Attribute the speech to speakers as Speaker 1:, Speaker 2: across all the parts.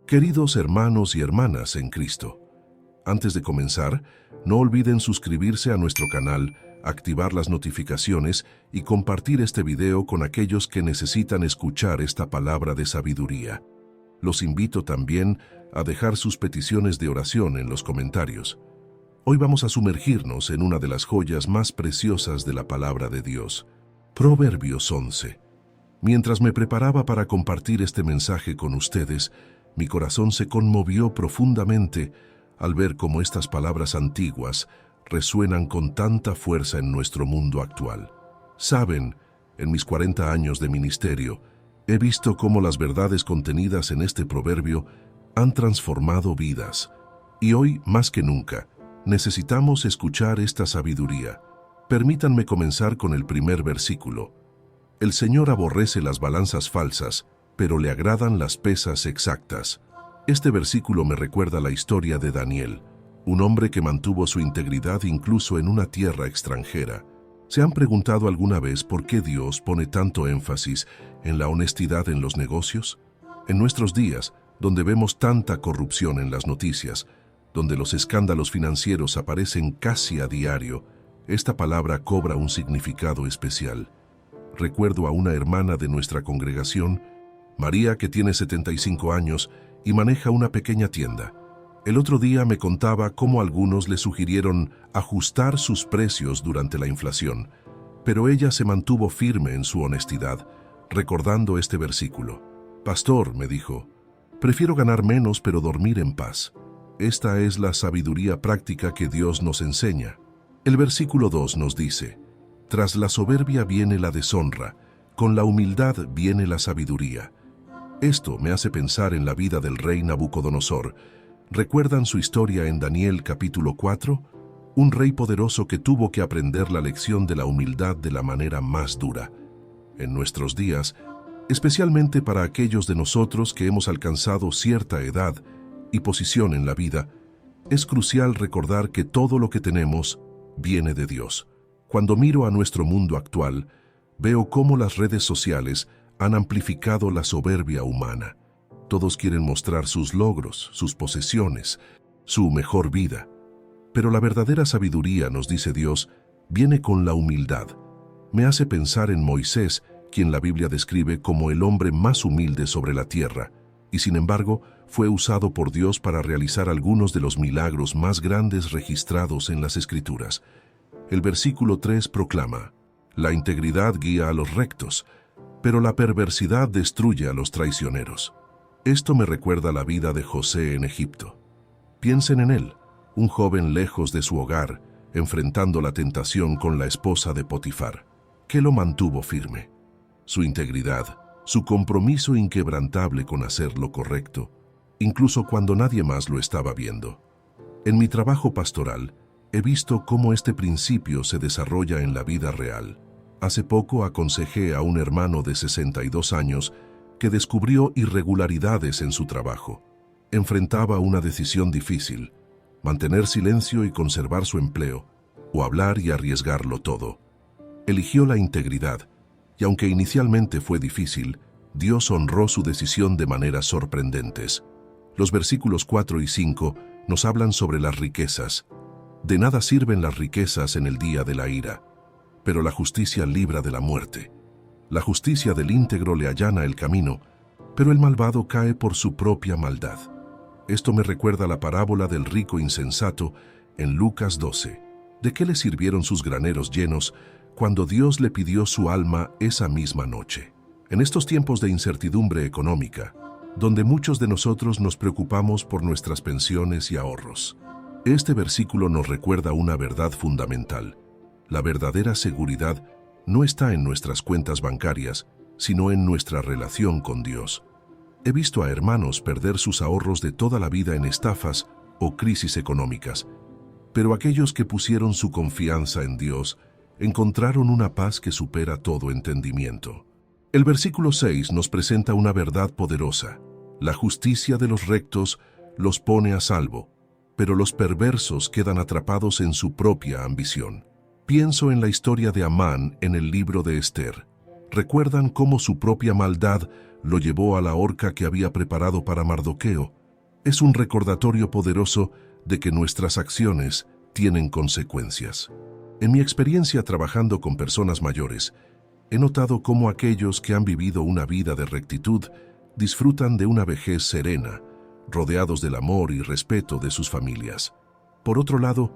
Speaker 1: Queridos hermanos y hermanas en Cristo, antes de comenzar, no olviden suscribirse a nuestro canal, activar las notificaciones y compartir este video con aquellos que necesitan escuchar esta palabra de sabiduría. Los invito también a dejar sus peticiones de oración en los comentarios. Hoy vamos a sumergirnos en una de las joyas más preciosas de la palabra de Dios, Proverbios 11. Mientras me preparaba para compartir este mensaje con ustedes, mi corazón se conmovió profundamente al ver cómo estas palabras antiguas resuenan con tanta fuerza en nuestro mundo actual. Saben, en mis 40 años de ministerio, he visto cómo las verdades contenidas en este proverbio han transformado vidas. Y hoy, más que nunca, necesitamos escuchar esta sabiduría. Permítanme comenzar con el primer versículo. El Señor aborrece las balanzas falsas, pero le agradan las pesas exactas. Este versículo me recuerda la historia de Daniel, un hombre que mantuvo su integridad incluso en una tierra extranjera. ¿Se han preguntado alguna vez por qué Dios pone tanto énfasis en la honestidad en los negocios? En nuestros días, donde vemos tanta corrupción en las noticias, donde los escándalos financieros aparecen casi a diario, esta palabra cobra un significado especial. Recuerdo a una hermana de nuestra congregación, María, que tiene 75 años y maneja una pequeña tienda. El otro día me contaba cómo algunos le sugirieron ajustar sus precios durante la inflación, pero ella se mantuvo firme en su honestidad, recordando este versículo. «Pastor», me dijo, «prefiero ganar menos pero dormir en paz». Esta es la sabiduría práctica que Dios nos enseña. El versículo 2 nos dice, «Tras la soberbia viene la deshonra, con la humildad viene la sabiduría». Esto me hace pensar en la vida del rey Nabucodonosor. ¿Recuerdan su historia en Daniel capítulo 4? Un rey poderoso que tuvo que aprender la lección de la humildad de la manera más dura. En nuestros días, especialmente para aquellos de nosotros que hemos alcanzado cierta edad y posición en la vida, es crucial recordar que todo lo que tenemos viene de Dios. Cuando miro a nuestro mundo actual, veo cómo las redes sociales han amplificado la soberbia humana. Todos quieren mostrar sus logros, sus posesiones, su mejor vida. Pero la verdadera sabiduría, nos dice Dios, viene con la humildad. Me hace pensar en Moisés, quien la Biblia describe como el hombre más humilde sobre la tierra, y sin embargo fue usado por Dios para realizar algunos de los milagros más grandes registrados en las Escrituras. El versículo 3 proclama, «La integridad guía a los rectos, pero la perversidad destruye a los traicioneros». Esto me recuerda la vida de José en Egipto. Piensen en él, un joven lejos de su hogar, enfrentando la tentación con la esposa de Potifar. ¿Qué lo mantuvo firme? Su integridad, su compromiso inquebrantable con hacer lo correcto, incluso cuando nadie más lo estaba viendo. En mi trabajo pastoral, he visto cómo este principio se desarrolla en la vida real. Hace poco aconsejé a un hermano de 62 años que descubrió irregularidades en su trabajo. Enfrentaba una decisión difícil, mantener silencio y conservar su empleo, o hablar y arriesgarlo todo. Eligió la integridad, y aunque inicialmente fue difícil, Dios honró su decisión de maneras sorprendentes. Los versículos 4 y 5 nos hablan sobre las riquezas. De nada sirven las riquezas en el día de la ira, pero la justicia libra de la muerte. La justicia del íntegro le allana el camino, pero el malvado cae por su propia maldad. Esto me recuerda la parábola del rico insensato en Lucas 12. ¿De qué le sirvieron sus graneros llenos cuando Dios le pidió su alma esa misma noche? En estos tiempos de incertidumbre económica, donde muchos de nosotros nos preocupamos por nuestras pensiones y ahorros, este versículo nos recuerda una verdad fundamental. La verdadera seguridad no está en nuestras cuentas bancarias, sino en nuestra relación con Dios. He visto a hermanos perder sus ahorros de toda la vida en estafas o crisis económicas, pero aquellos que pusieron su confianza en Dios encontraron una paz que supera todo entendimiento. El versículo 6 nos presenta una verdad poderosa. La justicia de los rectos los pone a salvo, pero los perversos quedan atrapados en su propia ambición. Pienso en la historia de Amán en el libro de Esther. ¿Recuerdan cómo su propia maldad lo llevó a la horca que había preparado para Mardoqueo? Es un recordatorio poderoso de que nuestras acciones tienen consecuencias. En mi experiencia trabajando con personas mayores, he notado cómo aquellos que han vivido una vida de rectitud disfrutan de una vejez serena, rodeados del amor y respeto de sus familias. Por otro lado,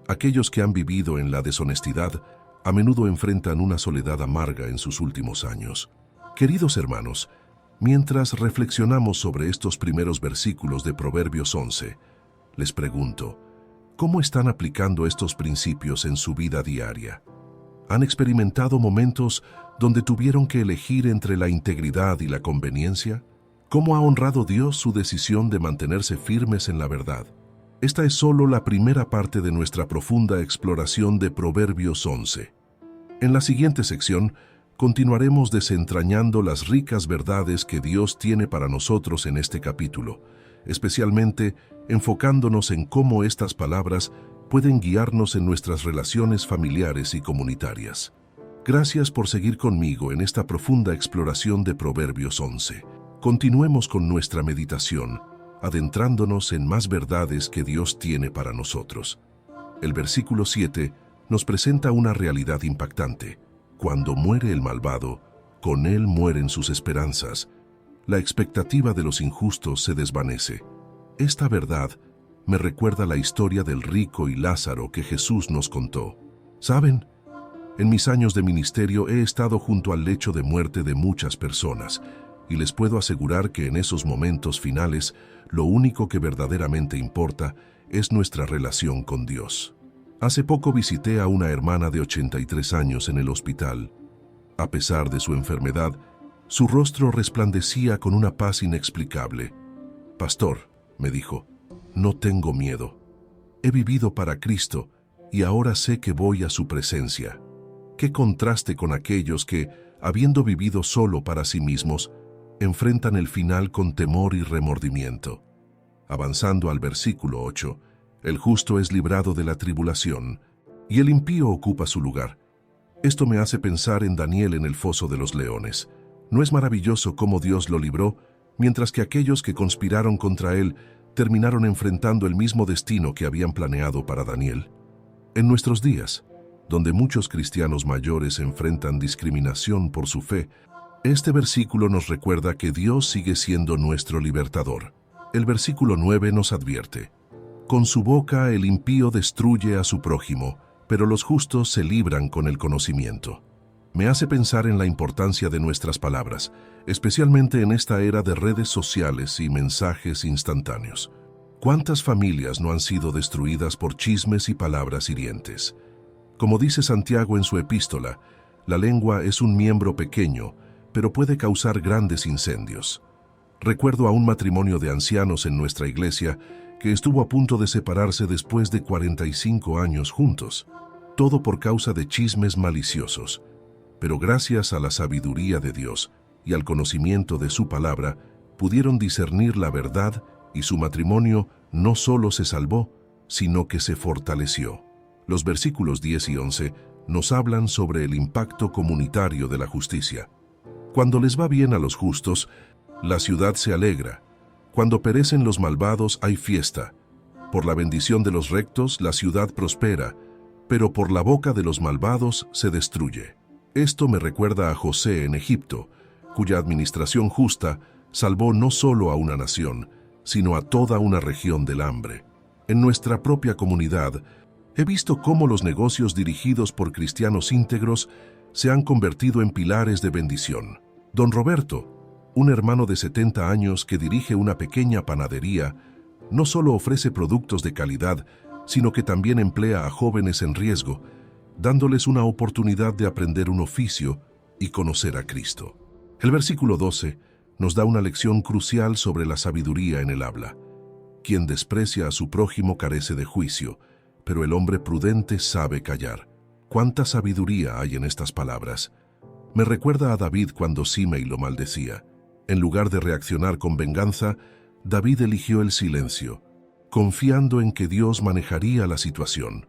Speaker 1: aquellos que han vivido en la deshonestidad a menudo enfrentan una soledad amarga en sus últimos años. Queridos hermanos, mientras reflexionamos sobre estos primeros versículos de Proverbios 11, les pregunto, ¿cómo están aplicando estos principios en su vida diaria? ¿Han experimentado momentos donde tuvieron que elegir entre la integridad y la conveniencia? ¿Cómo ha honrado Dios su decisión de mantenerse firmes en la verdad? Esta es solo la primera parte de nuestra profunda exploración de Proverbios 11. En la siguiente sección, continuaremos desentrañando las ricas verdades que Dios tiene para nosotros en este capítulo, especialmente enfocándonos en cómo estas palabras pueden guiarnos en nuestras relaciones familiares y comunitarias. Gracias por seguir conmigo en esta profunda exploración de Proverbios 11. Continuemos con nuestra meditación, adentrándonos en más verdades que Dios tiene para nosotros. El versículo 7 nos presenta una realidad impactante. Cuando muere el malvado, con él mueren sus esperanzas. La expectativa de los injustos se desvanece. Esta verdad me recuerda la historia del rico y Lázaro que Jesús nos contó. ¿Saben? En mis años de ministerio he estado junto al lecho de muerte de muchas personas, y les puedo asegurar que en esos momentos finales, lo único que verdaderamente importa es nuestra relación con Dios. Hace poco visité a una hermana de 83 años en el hospital. A pesar de su enfermedad, su rostro resplandecía con una paz inexplicable. «Pastor», me dijo, «no tengo miedo. He vivido para Cristo y ahora sé que voy a su presencia». Qué contraste con aquellos que, habiendo vivido solo para sí mismos, enfrentan el final con temor y remordimiento. Avanzando al versículo 8, el justo es librado de la tribulación, y el impío ocupa su lugar. Esto me hace pensar en Daniel en el foso de los leones. ¿No es maravilloso cómo Dios lo libró, mientras que aquellos que conspiraron contra él terminaron enfrentando el mismo destino que habían planeado para Daniel? En nuestros días, donde muchos cristianos mayores enfrentan discriminación por su fe, este versículo nos recuerda que Dios sigue siendo nuestro libertador. El versículo 9 nos advierte: «Con su boca el impío destruye a su prójimo, pero los justos se libran con el conocimiento». Me hace pensar en la importancia de nuestras palabras, especialmente en esta era de redes sociales y mensajes instantáneos. ¿Cuántas familias no han sido destruidas por chismes y palabras hirientes? Como dice Santiago en su epístola, la lengua es un miembro pequeño, pero puede causar grandes incendios. Recuerdo a un matrimonio de ancianos en nuestra iglesia que estuvo a punto de separarse después de 45 años juntos, todo por causa de chismes maliciosos. Pero gracias a la sabiduría de Dios y al conocimiento de su palabra, pudieron discernir la verdad y su matrimonio no solo se salvó, sino que se fortaleció. Los versículos 10 y 11 nos hablan sobre el impacto comunitario de la justicia. Cuando les va bien a los justos, la ciudad se alegra. Cuando perecen los malvados hay fiesta. Por la bendición de los rectos la ciudad prospera, pero por la boca de los malvados se destruye. Esto me recuerda a José en Egipto, cuya administración justa salvó no solo a una nación, sino a toda una región del hambre. En nuestra propia comunidad, he visto cómo los negocios dirigidos por cristianos íntegros se han convertido en pilares de bendición. Don Roberto, un hermano de 70 años que dirige una pequeña panadería, no solo ofrece productos de calidad, sino que también emplea a jóvenes en riesgo, dándoles una oportunidad de aprender un oficio y conocer a Cristo. El versículo 12 nos da una lección crucial sobre la sabiduría en el habla. Quien desprecia a su prójimo carece de juicio, pero el hombre prudente sabe callar. ¿Cuánta sabiduría hay en estas palabras? Me recuerda a David cuando Simei lo maldecía. En lugar de reaccionar con venganza, David eligió el silencio, confiando en que Dios manejaría la situación.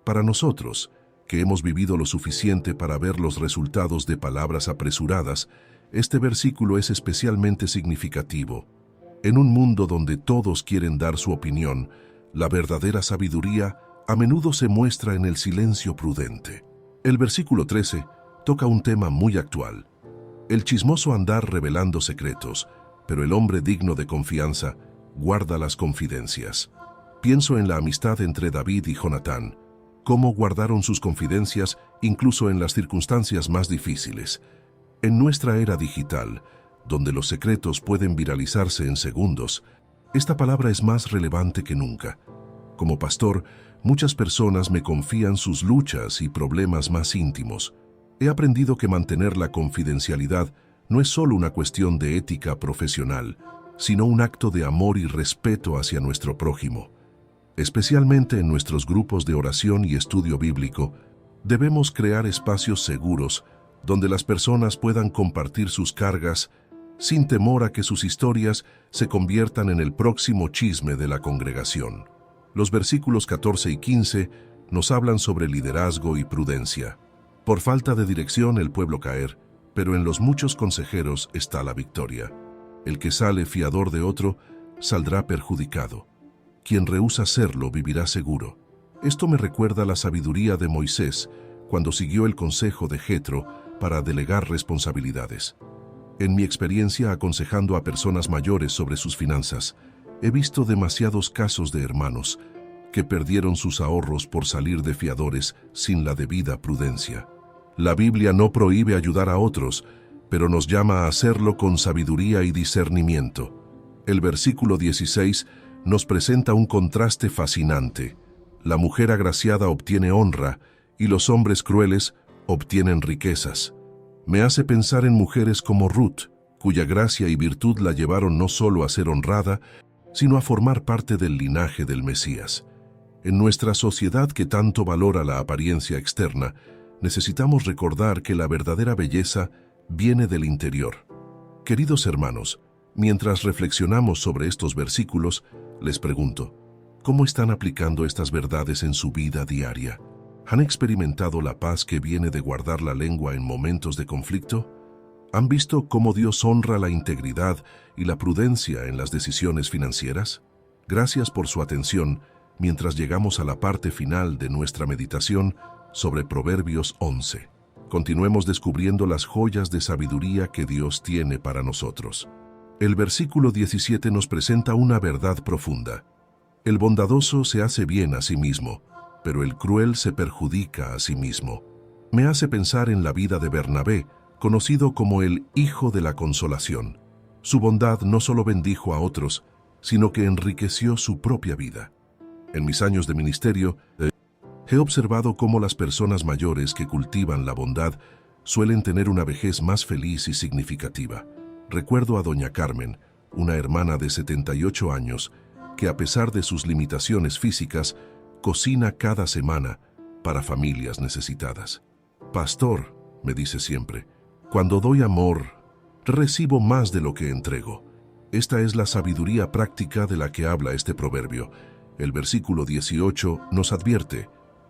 Speaker 1: Para nosotros, que hemos vivido lo suficiente para ver los resultados de palabras apresuradas, este versículo es especialmente significativo. En un mundo donde todos quieren dar su opinión, la verdadera sabiduría a menudo se muestra en el silencio prudente. El versículo 13 toca un tema muy actual. El chismoso andar revelando secretos, pero el hombre digno de confianza guarda las confidencias. Pienso en la amistad entre David y Jonatán, cómo guardaron sus confidencias incluso en las circunstancias más difíciles. En nuestra era digital, donde los secretos pueden viralizarse en segundos, esta palabra es más relevante que nunca. Como pastor, muchas personas me confían sus luchas y problemas más íntimos. He aprendido que mantener la confidencialidad no es solo una cuestión de ética profesional, sino un acto de amor y respeto hacia nuestro prójimo. Especialmente en nuestros grupos de oración y estudio bíblico, debemos crear espacios seguros donde las personas puedan compartir sus cargas sin temor a que sus historias se conviertan en el próximo chisme de la congregación. Los versículos 14 y 15 nos hablan sobre liderazgo y prudencia. Por falta de dirección el pueblo caer, pero en los muchos consejeros está la victoria. El que sale fiador de otro saldrá perjudicado. Quien rehúsa serlo vivirá seguro. Esto me recuerda la sabiduría de Moisés cuando siguió el consejo de Jetro para delegar responsabilidades. En mi experiencia aconsejando a personas mayores sobre sus finanzas, he visto demasiados casos de hermanos que perdieron sus ahorros por salir de fiadores sin la debida prudencia. La Biblia no prohíbe ayudar a otros, pero nos llama a hacerlo con sabiduría y discernimiento. El versículo 16 nos presenta un contraste fascinante. La mujer agraciada obtiene honra y los hombres crueles obtienen riquezas. Me hace pensar en mujeres como Ruth, cuya gracia y virtud la llevaron no solo a ser honrada, sino a formar parte del linaje del Mesías. En nuestra sociedad que tanto valora la apariencia externa, necesitamos recordar que la verdadera belleza viene del interior. Queridos hermanos, mientras reflexionamos sobre estos versículos, les pregunto, ¿cómo están aplicando estas verdades en su vida diaria? ¿Han experimentado la paz que viene de guardar la lengua en momentos de conflicto? ¿Han visto cómo Dios honra la integridad y la prudencia en las decisiones financieras? Gracias por su atención mientras llegamos a la parte final de nuestra meditación sobre Proverbios 11. Continuemos descubriendo las joyas de sabiduría que Dios tiene para nosotros. El versículo 17 nos presenta una verdad profunda. El bondadoso se hace bien a sí mismo, pero el cruel se perjudica a sí mismo. Me hace pensar en la vida de Bernabé, conocido como el Hijo de la Consolación. Su bondad no solo bendijo a otros, sino que enriqueció su propia vida. En mis años de ministerio, he observado cómo las personas mayores que cultivan la bondad suelen tener una vejez más feliz y significativa. Recuerdo a doña Carmen, una hermana de 78 años, que a pesar de sus limitaciones físicas, cocina cada semana para familias necesitadas. Pastor, me dice siempre, cuando doy amor, recibo más de lo que entrego. Esta es la sabiduría práctica de la que habla este proverbio. El versículo 18 nos advierte,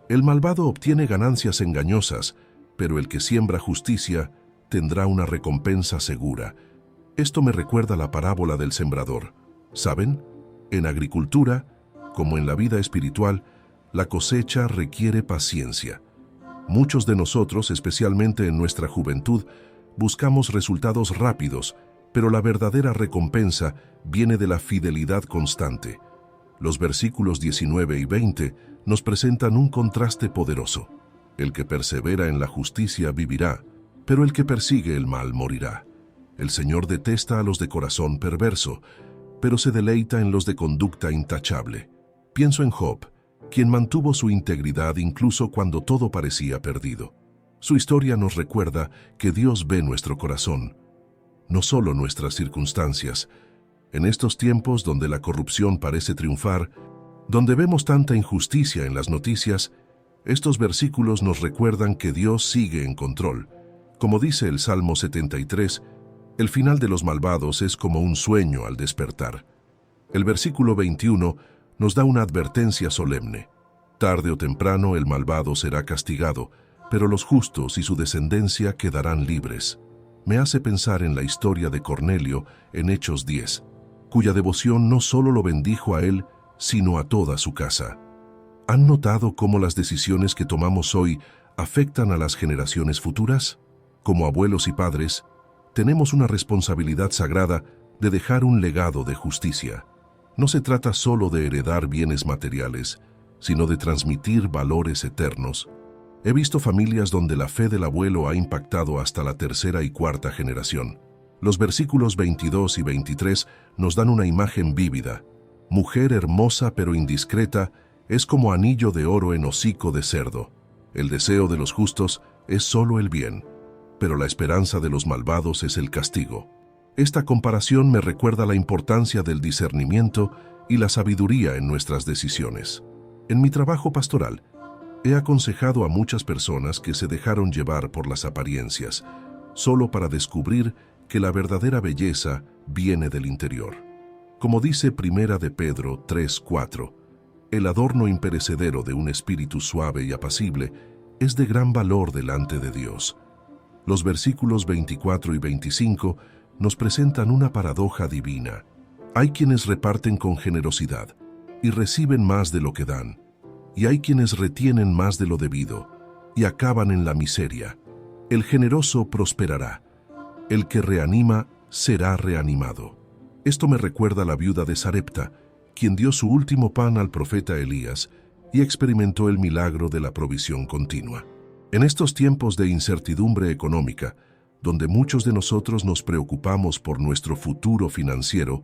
Speaker 1: el malvado obtiene ganancias engañosas, pero el que siembra justicia tendrá una recompensa segura. Esto me recuerda la parábola del sembrador. ¿Saben? En agricultura, como en la vida espiritual, la cosecha requiere paciencia. Muchos de nosotros, especialmente en nuestra juventud, buscamos resultados rápidos, pero la verdadera recompensa viene de la fidelidad constante. Los versículos 19 y 20 nos presentan un contraste poderoso. El que persevera en la justicia vivirá, pero el que persigue el mal morirá. El Señor detesta a los de corazón perverso, pero se deleita en los de conducta intachable. Pienso en Job, quien mantuvo su integridad incluso cuando todo parecía perdido. Su historia nos recuerda que Dios ve nuestro corazón, no solo nuestras circunstancias. En estos tiempos donde la corrupción parece triunfar, donde vemos tanta injusticia en las noticias, estos versículos nos recuerdan que Dios sigue en control. Como dice el Salmo 73, el final de los malvados es como un sueño al despertar. El versículo 21 nos da una advertencia solemne. Tarde o temprano el malvado será castigado, pero los justos y su descendencia quedarán libres. Me hace pensar en la historia de Cornelio en Hechos 10. cuya devoción no solo lo bendijo a él, sino a toda su casa. ¿Han notado cómo las decisiones que tomamos hoy afectan a las generaciones futuras? Como abuelos y padres, tenemos una responsabilidad sagrada de dejar un legado de justicia. No se trata solo de heredar bienes materiales, sino de transmitir valores eternos. He visto familias donde la fe del abuelo ha impactado hasta la tercera y cuarta generación. Los versículos 22 y 23 nos dan una imagen vívida. Mujer hermosa pero indiscreta es como anillo de oro en hocico de cerdo. El deseo de los justos es solo el bien, pero la esperanza de los malvados es el castigo. Esta comparación me recuerda la importancia del discernimiento y la sabiduría en nuestras decisiones. En mi trabajo pastoral, he aconsejado a muchas personas que se dejaron llevar por las apariencias, solo para descubrir que la verdadera belleza viene del interior. Como dice Primera de Pedro 3:4, el adorno imperecedero de un espíritu suave y apacible es de gran valor delante de Dios. Los versículos 24 y 25 nos presentan una paradoja divina. Hay quienes reparten con generosidad y reciben más de lo que dan, y hay quienes retienen más de lo debido y acaban en la miseria. El generoso prosperará, el que reanima será reanimado. Esto me recuerda a la viuda de Sarepta, quien dio su último pan al profeta Elías y experimentó el milagro de la provisión continua. En estos tiempos de incertidumbre económica, donde muchos de nosotros nos preocupamos por nuestro futuro financiero,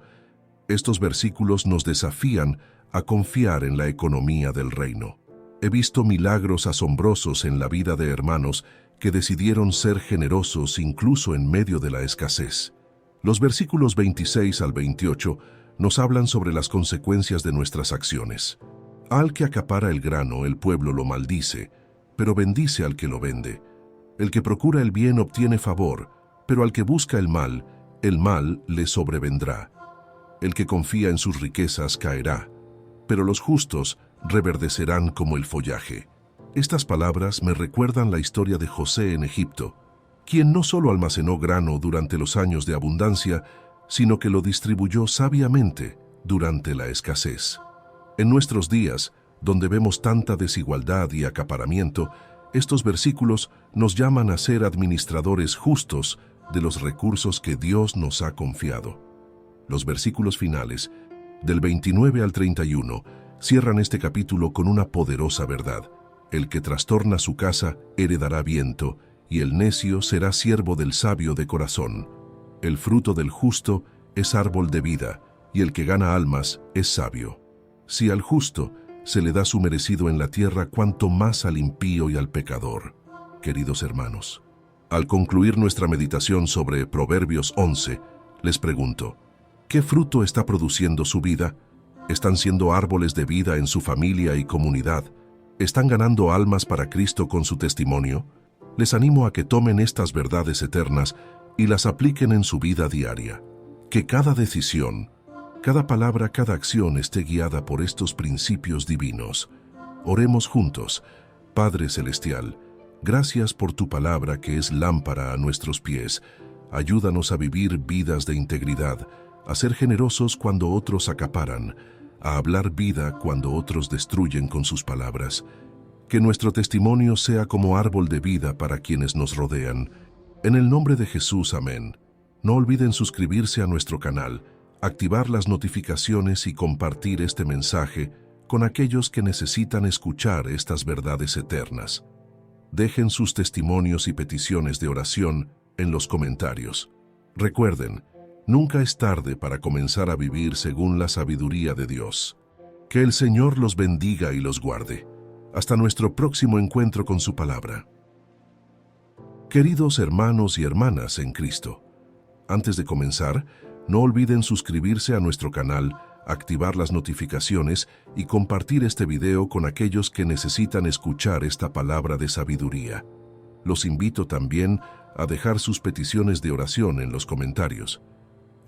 Speaker 1: estos versículos nos desafían a confiar en la economía del reino. He visto milagros asombrosos en la vida de hermanos que decidieron ser generosos incluso en medio de la escasez. Los versículos 26 al 28 nos hablan sobre las consecuencias de nuestras acciones. Al que acapara el grano, el pueblo lo maldice, pero bendice al que lo vende. El que procura el bien obtiene favor, pero al que busca el mal le sobrevendrá. El que confía en sus riquezas caerá, pero los justos reverdecerán como el follaje. Estas palabras me recuerdan la historia de José en Egipto, quien no solo almacenó grano durante los años de abundancia, sino que lo distribuyó sabiamente durante la escasez. En nuestros días, donde vemos tanta desigualdad y acaparamiento, estos versículos nos llaman a ser administradores justos de los recursos que Dios nos ha confiado. Los versículos finales, del 29 al 31, cierran este capítulo con una poderosa verdad. El que trastorna su casa heredará viento, y el necio será siervo del sabio de corazón. El fruto del justo es árbol de vida, y el que gana almas es sabio. Si al justo se le da su merecido en la tierra, cuanto más al impío y al pecador. Queridos hermanos, al concluir nuestra meditación sobre Proverbios 11, les pregunto, ¿qué fruto está produciendo su vida? ¿Están siendo árboles de vida en su familia y comunidad? ¿Están ganando almas para Cristo con su testimonio? Les animo a que tomen estas verdades eternas y las apliquen en su vida diaria. Que cada decisión, cada palabra, cada acción esté guiada por estos principios divinos. Oremos juntos. Padre Celestial, gracias por tu palabra que es lámpara a nuestros pies. Ayúdanos a vivir vidas de integridad, a ser generosos cuando otros acaparan, a hablar vida cuando otros destruyen con sus palabras. Que nuestro testimonio sea como árbol de vida para quienes nos rodean. En el nombre de Jesús, amén. No olviden suscribirse a nuestro canal, activar las notificaciones y compartir este mensaje con aquellos que necesitan escuchar estas verdades eternas. Dejen sus testimonios y peticiones de oración en los comentarios. Recuerden, nunca es tarde para comenzar a vivir según la sabiduría de Dios. Que el Señor los bendiga y los guarde. Hasta nuestro próximo encuentro con su palabra. Queridos hermanos y hermanas en Cristo, antes de comenzar, no olviden suscribirse a nuestro canal, activar las notificaciones y compartir este video con aquellos que necesitan escuchar esta palabra de sabiduría. Los invito también a dejar sus peticiones de oración en los comentarios.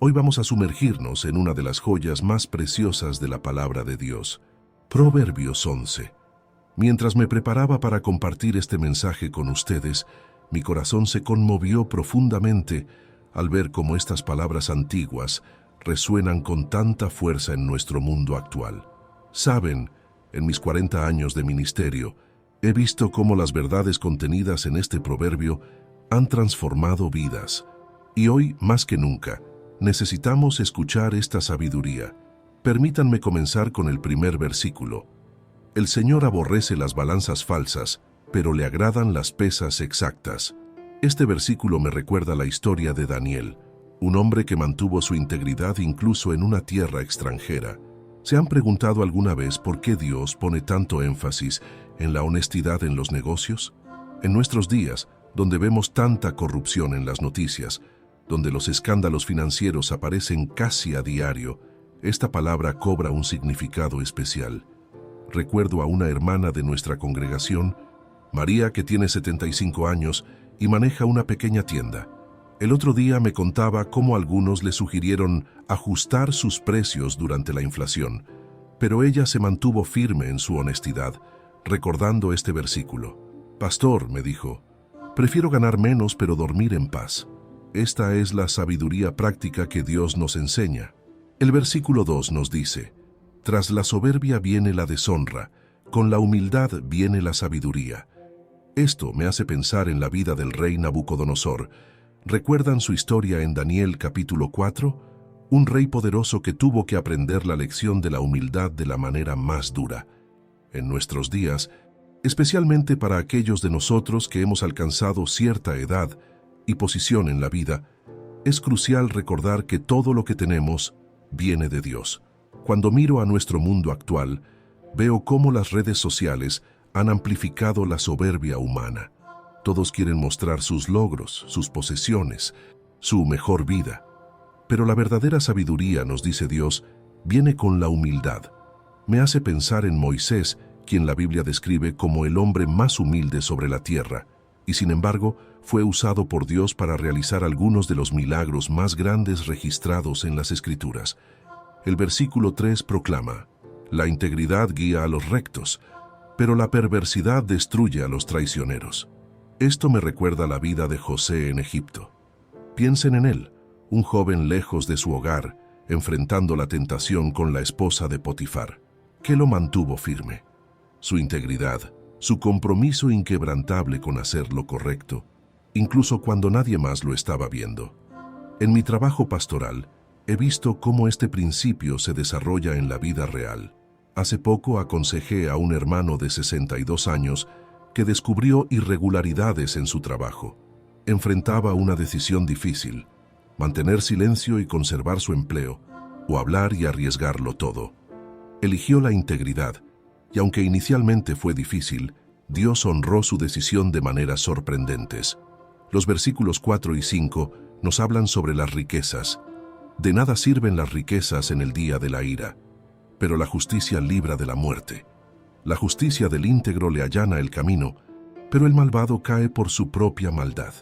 Speaker 1: Hoy vamos a sumergirnos en una de las joyas más preciosas de la palabra de Dios, Proverbios 11. Mientras me preparaba para compartir este mensaje con ustedes, mi corazón se conmovió profundamente al ver cómo estas palabras antiguas resuenan con tanta fuerza en nuestro mundo actual. Saben, en mis 40 años de ministerio, he visto cómo las verdades contenidas en este proverbio han transformado vidas. Y hoy, más que nunca, necesitamos escuchar esta sabiduría. Permítanme comenzar con el primer versículo. El Señor aborrece las balanzas falsas, pero le agradan las pesas exactas. Este versículo me recuerda la historia de Daniel, un hombre que mantuvo su integridad incluso en una tierra extranjera. ¿Se han preguntado alguna vez por qué Dios pone tanto énfasis en la honestidad en los negocios? En nuestros días, donde vemos tanta corrupción en las noticias, donde los escándalos financieros aparecen casi a diario, esta palabra cobra un significado especial. Recuerdo a una hermana de nuestra congregación, María, que tiene 75 años y maneja una pequeña tienda. El otro día me contaba cómo algunos le sugirieron ajustar sus precios durante la inflación, pero ella se mantuvo firme en su honestidad, recordando este versículo. «Pastor», me dijo, «prefiero ganar menos pero dormir en paz». Esta es la sabiduría práctica que Dios nos enseña. El versículo 2 nos dice, «Tras la soberbia viene la deshonra, con la humildad viene la sabiduría». Esto me hace pensar en la vida del rey Nabucodonosor. ¿Recuerdan su historia en Daniel capítulo 4? Un rey poderoso que tuvo que aprender la lección de la humildad de la manera más dura. En nuestros días, especialmente para aquellos de nosotros que hemos alcanzado cierta edad y posición en la vida, es crucial recordar que todo lo que tenemos viene de Dios. Cuando miro a nuestro mundo actual, veo cómo las redes sociales han amplificado la soberbia humana. Todos quieren mostrar sus logros, sus posesiones, su mejor vida. Pero la verdadera sabiduría, nos dice Dios, viene con la humildad. Me hace pensar en Moisés, quien la Biblia describe como el hombre más humilde sobre la tierra, y sin embargo fue usado por Dios para realizar algunos de los milagros más grandes registrados en las Escrituras. El versículo 3 proclama, «La integridad guía a los rectos, pero la perversidad destruye a los traicioneros». Esto me recuerda la vida de José en Egipto. Piensen en él, un joven lejos de su hogar, enfrentando la tentación con la esposa de Potifar. ¿Qué lo mantuvo firme? Su integridad, su compromiso inquebrantable con hacer lo correcto, incluso cuando nadie más lo estaba viendo. En mi trabajo pastoral, he visto cómo este principio se desarrolla en la vida real. Hace poco aconsejé a un hermano de 62 años que descubrió irregularidades en su trabajo. Enfrentaba una decisión difícil: mantener silencio y conservar su empleo, o hablar y arriesgarlo todo. Eligió la integridad, y aunque inicialmente fue difícil, Dios honró su decisión de maneras sorprendentes. Los versículos 4 y 5 nos hablan sobre las riquezas. De nada sirven las riquezas en el día de la ira, pero la justicia libra de la muerte. La justicia del íntegro le allana el camino, pero el malvado cae por su propia maldad.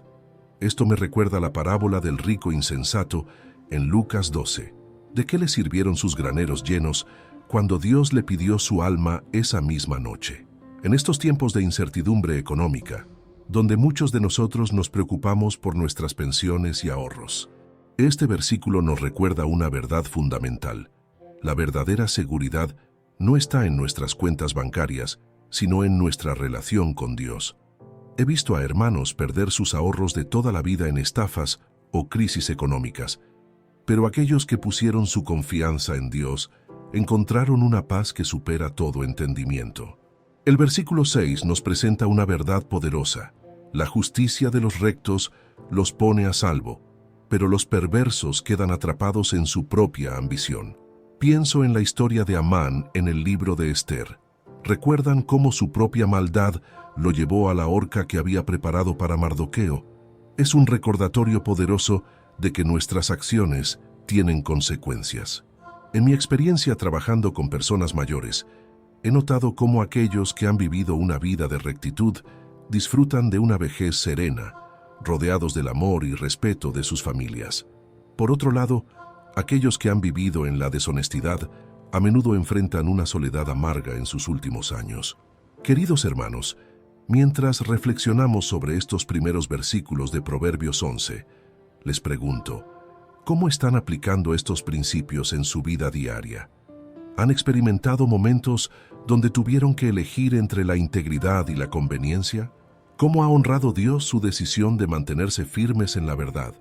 Speaker 1: Esto me recuerda la parábola del rico insensato en Lucas 12. ¿De qué le sirvieron sus graneros llenos cuando Dios le pidió su alma esa misma noche? En estos tiempos de incertidumbre económica, donde muchos de nosotros nos preocupamos por nuestras pensiones y ahorros, este versículo nos recuerda una verdad fundamental. La verdadera seguridad no está en nuestras cuentas bancarias, sino en nuestra relación con Dios. He visto a hermanos perder sus ahorros de toda la vida en estafas o crisis económicas, pero aquellos que pusieron su confianza en Dios encontraron una paz que supera todo entendimiento. El versículo 6 nos presenta una verdad poderosa. La justicia de los rectos los pone a salvo, pero los perversos quedan atrapados en su propia ambición. Pienso en la historia de Amán en el libro de Esther. ¿Recuerdan cómo su propia maldad lo llevó a la horca que había preparado para Mardoqueo? Es un recordatorio poderoso de que nuestras acciones tienen consecuencias. En mi experiencia trabajando con personas mayores, he notado cómo aquellos que han vivido una vida de rectitud disfrutan de una vejez serena, rodeados del amor y respeto de sus familias. Por otro lado, aquellos que han vivido en la deshonestidad a menudo enfrentan una soledad amarga en sus últimos años. Queridos hermanos, mientras reflexionamos sobre estos primeros versículos de Proverbios 11, les pregunto, ¿Cómo están aplicando estos principios en su vida diaria? ¿Han experimentado momentos donde tuvieron que elegir entre la integridad y la conveniencia? ¿Cómo ha honrado Dios su decisión de mantenerse firmes en la verdad?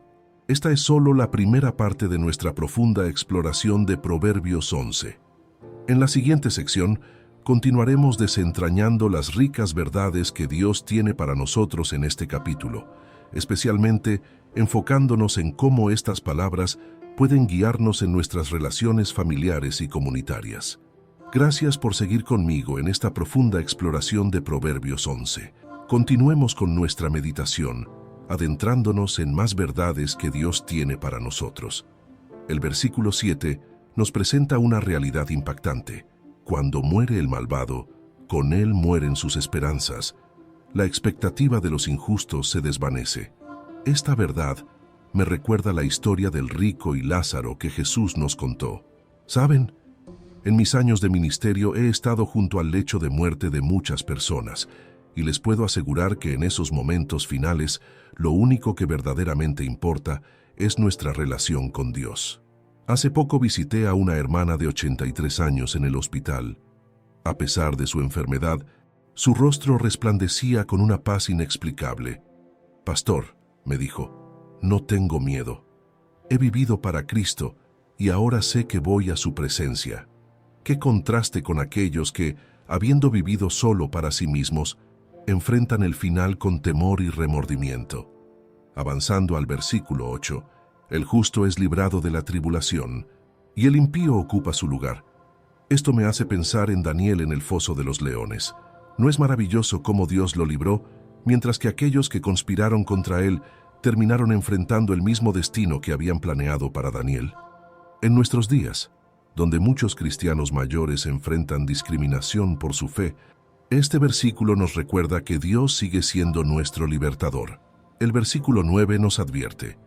Speaker 1: Esta es solo la primera parte de nuestra profunda exploración de Proverbios 11. En la siguiente sección, continuaremos desentrañando las ricas verdades que Dios tiene para nosotros en este capítulo, especialmente enfocándonos en cómo estas palabras pueden guiarnos en nuestras relaciones familiares y comunitarias. Gracias por seguir conmigo en esta profunda exploración de Proverbios 11. Continuemos con nuestra meditación, adentrándonos en más verdades que Dios tiene para nosotros. El versículo 7 nos presenta una realidad impactante. Cuando muere el malvado, con él mueren sus esperanzas. La expectativa de los injustos se desvanece. Esta verdad me recuerda la historia del rico y Lázaro que Jesús nos contó. ¿Saben? En mis años de ministerio he estado junto al lecho de muerte de muchas personas, y les puedo asegurar que en esos momentos finales, lo único que verdaderamente importa es nuestra relación con Dios. Hace poco visité a una hermana de 83 años en el hospital. A pesar de su enfermedad, su rostro resplandecía con una paz inexplicable. «Pastor», me dijo, «no tengo miedo. He vivido para Cristo y ahora sé que voy a su presencia». Qué contraste con aquellos que, habiendo vivido solo para sí mismos, enfrentan el final con temor y remordimiento. Avanzando al versículo 8, el justo es librado de la tribulación, y el impío ocupa su lugar. Esto me hace pensar en Daniel en el foso de los leones. ¿No es maravilloso cómo Dios lo libró, mientras que aquellos que conspiraron contra él terminaron enfrentando el mismo destino que habían planeado para Daniel? En nuestros días, donde muchos cristianos mayores enfrentan discriminación por su fe, este versículo nos recuerda que Dios sigue siendo nuestro libertador. El versículo 9 nos advierte: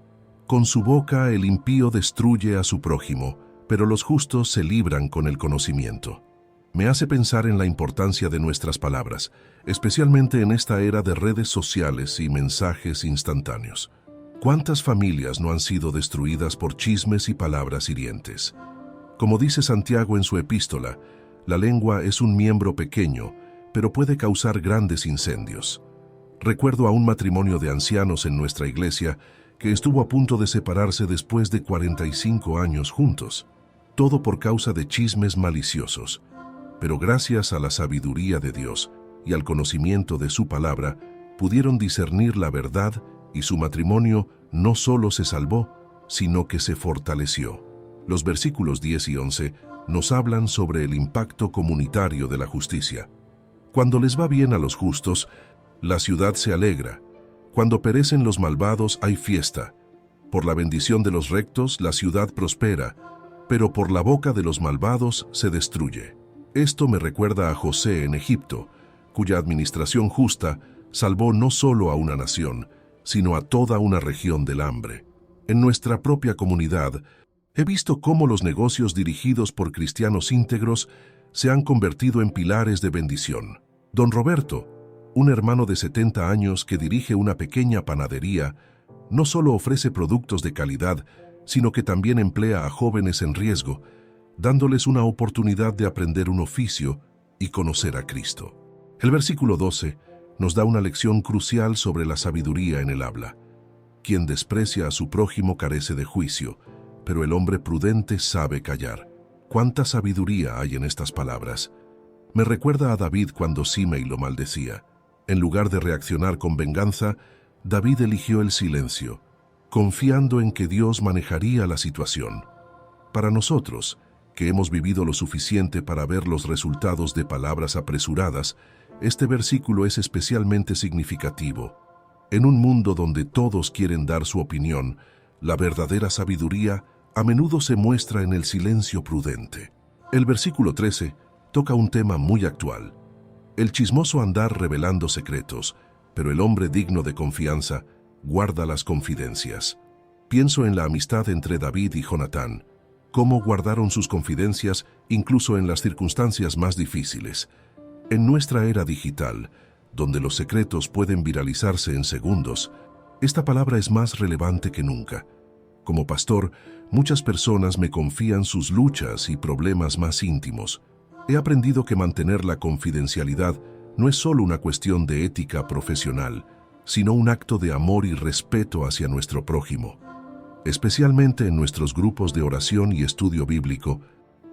Speaker 1: «Con su boca el impío destruye a su prójimo, pero los justos se libran con el conocimiento». Me hace pensar en la importancia de nuestras palabras, especialmente en esta era de redes sociales y mensajes instantáneos. ¿Cuántas familias no han sido destruidas por chismes y palabras hirientes? Como dice Santiago en su epístola, la lengua es un miembro pequeño, pero puede causar grandes incendios. Recuerdo a un matrimonio de ancianos en nuestra iglesia que estuvo a punto de separarse después de 45 años juntos, todo por causa de chismes maliciosos. Pero gracias a la sabiduría de Dios y al conocimiento de su palabra, pudieron discernir la verdad y su matrimonio no solo se salvó, sino que se fortaleció. Los versículos 10 y 11 nos hablan sobre el impacto comunitario de la justicia. Cuando les va bien a los justos, la ciudad se alegra. Cuando perecen los malvados hay fiesta. Por la bendición de los rectos la ciudad prospera, pero por la boca de los malvados se destruye. Esto me recuerda a José en Egipto, cuya administración justa salvó no solo a una nación, sino a toda una región del hambre. En nuestra propia comunidad, he visto cómo los negocios dirigidos por cristianos íntegros se han convertido en pilares de bendición. Don Roberto, un hermano de 70 años que dirige una pequeña panadería, no solo ofrece productos de calidad, sino que también emplea a jóvenes en riesgo, dándoles una oportunidad de aprender un oficio y conocer a Cristo. El versículo 12 nos da una lección crucial sobre la sabiduría en el habla. Quien desprecia a su prójimo carece de juicio, pero el hombre prudente sabe callar. ¿Cuánta sabiduría hay en estas palabras? Me recuerda a David cuando Simei lo maldecía. En lugar de reaccionar con venganza, David eligió el silencio, confiando en que Dios manejaría la situación. Para nosotros, que hemos vivido lo suficiente para ver los resultados de palabras apresuradas, este versículo es especialmente significativo. En un mundo donde todos quieren dar su opinión, la verdadera sabiduría a menudo se muestra en el silencio prudente. El versículo 13 toca un tema muy actual. El chismoso andar revelando secretos, pero el hombre digno de confianza guarda las confidencias. Pienso en la amistad entre David y Jonatán, cómo guardaron sus confidencias incluso en las circunstancias más difíciles. En nuestra era digital, donde los secretos pueden viralizarse en segundos, esta palabra es más relevante que nunca. Como pastor, muchas personas me confían sus luchas y problemas más íntimos. He aprendido que mantener la confidencialidad no es solo una cuestión de ética profesional, sino un acto de amor y respeto hacia nuestro prójimo. Especialmente en nuestros grupos de oración y estudio bíblico,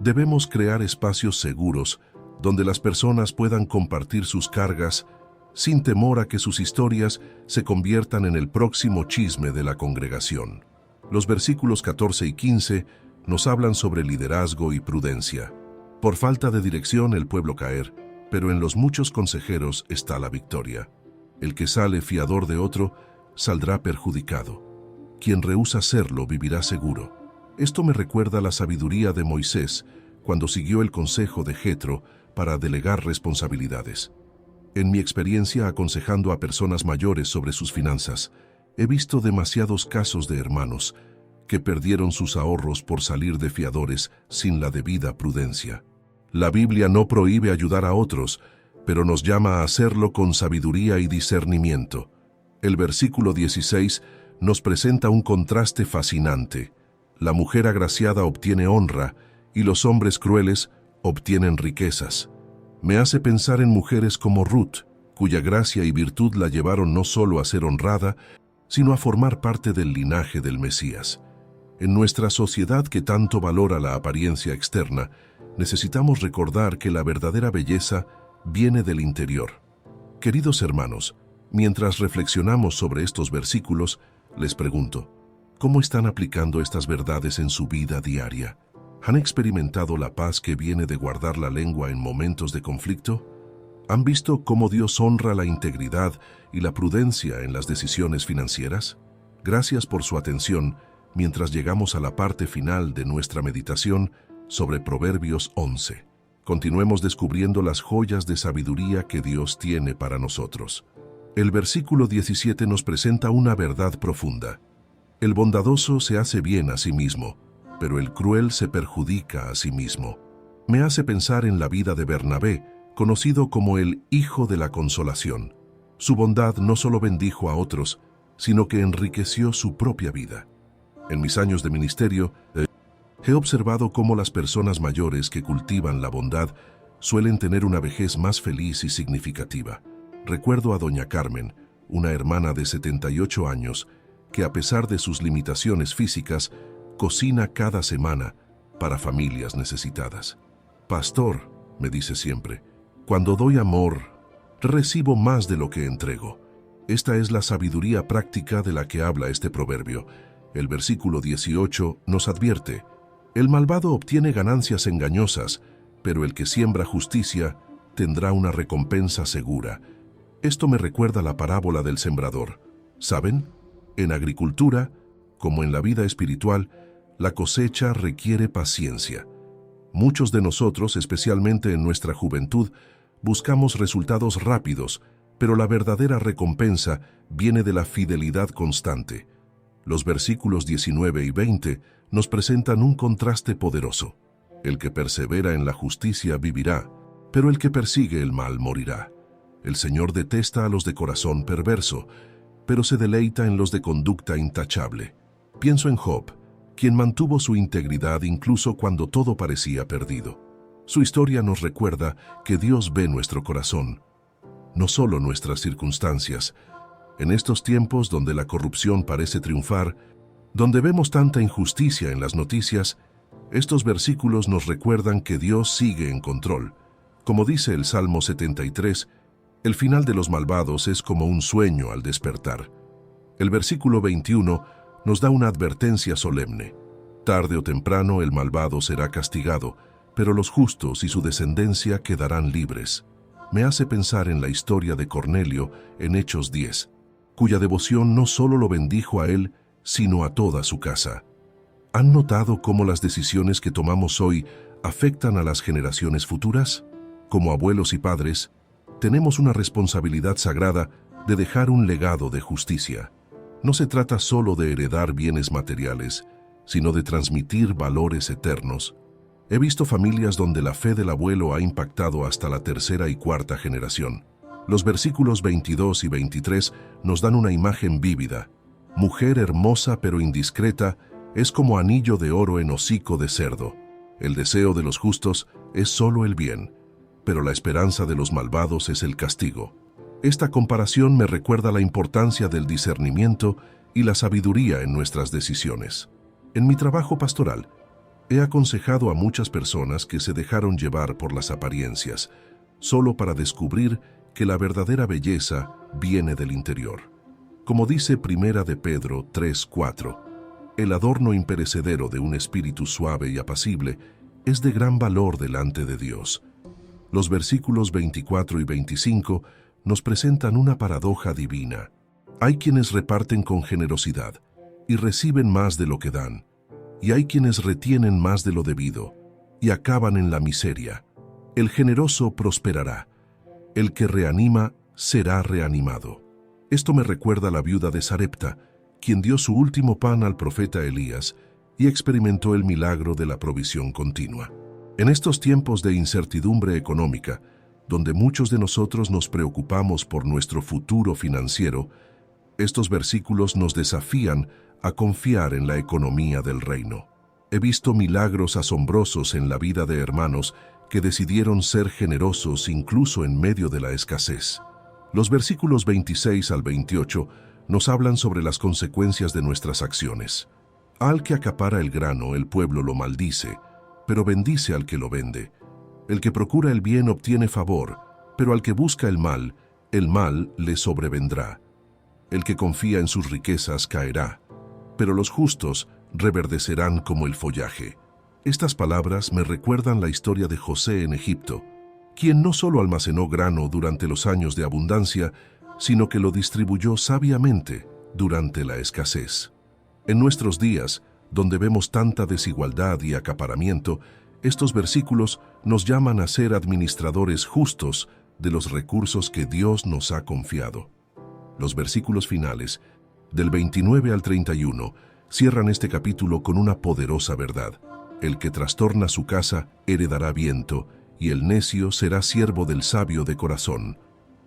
Speaker 1: debemos crear espacios seguros donde las personas puedan compartir sus cargas sin temor a que sus historias se conviertan en el próximo chisme de la congregación. Los versículos 14 y 15 nos hablan sobre liderazgo y prudencia. Por falta de dirección el pueblo caer, pero en los muchos consejeros está la victoria. El que sale fiador de otro, saldrá perjudicado. Quien rehúsa serlo vivirá seguro. Esto me recuerda la sabiduría de Moisés cuando siguió el consejo de Jetro para delegar responsabilidades. En mi experiencia aconsejando a personas mayores sobre sus finanzas, he visto demasiados casos de hermanos que perdieron sus ahorros por salir de fiadores sin la debida prudencia. La Biblia no prohíbe ayudar a otros, pero nos llama a hacerlo con sabiduría y discernimiento. El versículo 16 nos presenta un contraste fascinante. La mujer agraciada obtiene honra y los hombres crueles obtienen riquezas. Me hace pensar en mujeres como Ruth, cuya gracia y virtud la llevaron no solo a ser honrada, sino a formar parte del linaje del Mesías. En nuestra sociedad que tanto valora la apariencia externa, necesitamos recordar que la verdadera belleza viene del interior. Queridos hermanos, mientras reflexionamos sobre estos versículos, les pregunto, ¿cómo están aplicando estas verdades en su vida diaria? ¿Han experimentado la paz que viene de guardar la lengua en momentos de conflicto? ¿Han visto cómo Dios honra la integridad y la prudencia en las decisiones financieras? Gracias por su atención mientras llegamos a la parte final de nuestra meditación sobre Proverbios 11. Continuemos descubriendo las joyas de sabiduría que Dios tiene para nosotros. El versículo 17 nos presenta una verdad profunda. El bondadoso se hace bien a sí mismo, pero el cruel se perjudica a sí mismo. Me hace pensar en la vida de Bernabé, conocido como el Hijo de la Consolación. Su bondad no solo bendijo a otros, sino que enriqueció su propia vida. En mis años de ministerio, he observado cómo las personas mayores que cultivan la bondad suelen tener una vejez más feliz y significativa. Recuerdo a doña Carmen, una hermana de 78 años, que a pesar de sus limitaciones físicas, cocina cada semana para familias necesitadas. Pastor, me dice siempre, cuando doy amor, recibo más de lo que entrego. Esta es la sabiduría práctica de la que habla este proverbio. El versículo 18 nos advierte, el malvado obtiene ganancias engañosas, pero el que siembra justicia tendrá una recompensa segura. Esto me recuerda la parábola del sembrador. ¿Saben? En agricultura, como en la vida espiritual, la cosecha requiere paciencia. Muchos de nosotros, especialmente en nuestra juventud, buscamos resultados rápidos, pero la verdadera recompensa viene de la fidelidad constante. Los versículos 19 y 20 nos presentan un contraste poderoso. El que persevera en la justicia vivirá, pero el que persigue el mal morirá. El Señor detesta a los de corazón perverso, pero se deleita en los de conducta intachable. Pienso en Job, quien mantuvo su integridad incluso cuando todo parecía perdido. Su historia nos recuerda que Dios ve nuestro corazón, no solo nuestras circunstancias. En estos tiempos donde la corrupción parece triunfar, donde vemos tanta injusticia en las noticias, estos versículos nos recuerdan que Dios sigue en control. Como dice el Salmo 73, el final de los malvados es como un sueño al despertar. El versículo 21 nos da una advertencia solemne. Tarde o temprano el malvado será castigado, pero los justos y su descendencia quedarán libres. Me hace pensar en la historia de Cornelio en Hechos 10, cuya devoción no solo lo bendijo a él, sino a toda su casa. ¿Han notado cómo las decisiones que tomamos hoy afectan a las generaciones futuras? Como abuelos y padres, tenemos una responsabilidad sagrada de dejar un legado de justicia. No se trata solo de heredar bienes materiales, sino de transmitir valores eternos. He visto familias donde la fe del abuelo ha impactado hasta la tercera y cuarta generación. Los versículos 22 y 23 nos dan una imagen vívida. Mujer hermosa pero indiscreta es como anillo de oro en hocico de cerdo. El deseo de los justos es solo el bien, pero la esperanza de los malvados es el castigo. Esta comparación me recuerda la importancia del discernimiento y la sabiduría en nuestras decisiones. En mi trabajo pastoral, he aconsejado a muchas personas que se dejaron llevar por las apariencias, solo para descubrir que la verdadera belleza viene del interior. Como dice Primera de Pedro 3:4, el adorno imperecedero de un espíritu suave y apacible es de gran valor delante de Dios. Los versículos 24 y 25 nos presentan una paradoja divina. Hay quienes reparten con generosidad y reciben más de lo que dan, y hay quienes retienen más de lo debido y acaban en la miseria. El generoso prosperará, el que reanima será reanimado. Esto me recuerda a la viuda de Sarepta, quien dio su último pan al profeta Elías y experimentó el milagro de la provisión continua. En estos tiempos de incertidumbre económica, donde muchos de nosotros nos preocupamos por nuestro futuro financiero, estos versículos nos desafían a confiar en la economía del reino. He visto milagros asombrosos en la vida de hermanos que decidieron ser generosos incluso en medio de la escasez. Los versículos 26 al 28 nos hablan sobre las consecuencias de nuestras acciones. Al que acapara el grano, el pueblo lo maldice, pero bendice al que lo vende. El que procura el bien obtiene favor, pero al que busca el mal le sobrevendrá. El que confía en sus riquezas caerá, pero los justos reverdecerán como el follaje. Estas palabras me recuerdan la historia de José en Egipto, quien no solo almacenó grano durante los años de abundancia, sino que lo distribuyó sabiamente durante la escasez. En nuestros días, donde vemos tanta desigualdad y acaparamiento, estos versículos nos llaman a ser administradores justos de los recursos que Dios nos ha confiado. Los versículos finales, del 29 al 31, cierran este capítulo con una poderosa verdad. El que trastorna su casa heredará viento, y el necio será siervo del sabio de corazón.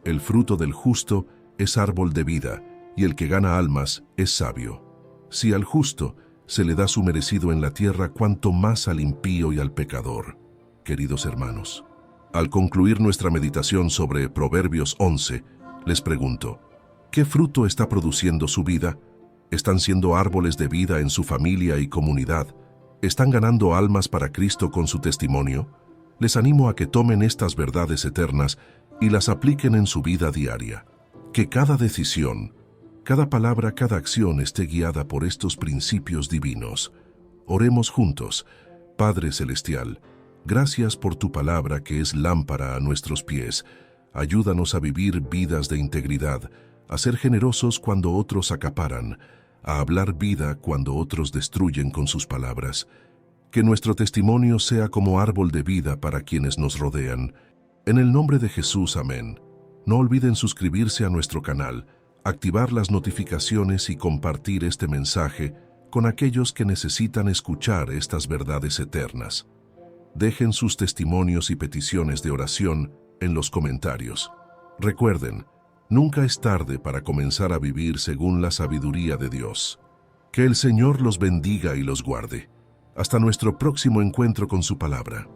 Speaker 1: El fruto del justo es árbol de vida, y el que gana almas es sabio. Si al justo se le da su merecido en la tierra, cuanto más al impío y al pecador. Queridos hermanos, al concluir nuestra meditación sobre Proverbios 11, les pregunto, ¿qué fruto está produciendo su vida? ¿Están siendo árboles de vida en su familia y comunidad? ¿Están ganando almas para Cristo con su testimonio? Les animo a que tomen estas verdades eternas y las apliquen en su vida diaria. Que cada decisión, cada palabra, cada acción esté guiada por estos principios divinos. Oremos juntos. Padre Celestial, gracias por tu palabra que es lámpara a nuestros pies. Ayúdanos a vivir vidas de integridad, a ser generosos cuando otros acaparan, a hablar vida cuando otros destruyen con sus palabras. Que nuestro testimonio sea como árbol de vida para quienes nos rodean. En el nombre de Jesús, amén. No olviden suscribirse a nuestro canal, activar las notificaciones y compartir este mensaje con aquellos que necesitan escuchar estas verdades eternas. Dejen sus testimonios y peticiones de oración en los comentarios. Recuerden, nunca es tarde para comenzar a vivir según la sabiduría de Dios. Que el Señor los bendiga y los guarde. Hasta nuestro próximo encuentro con su palabra.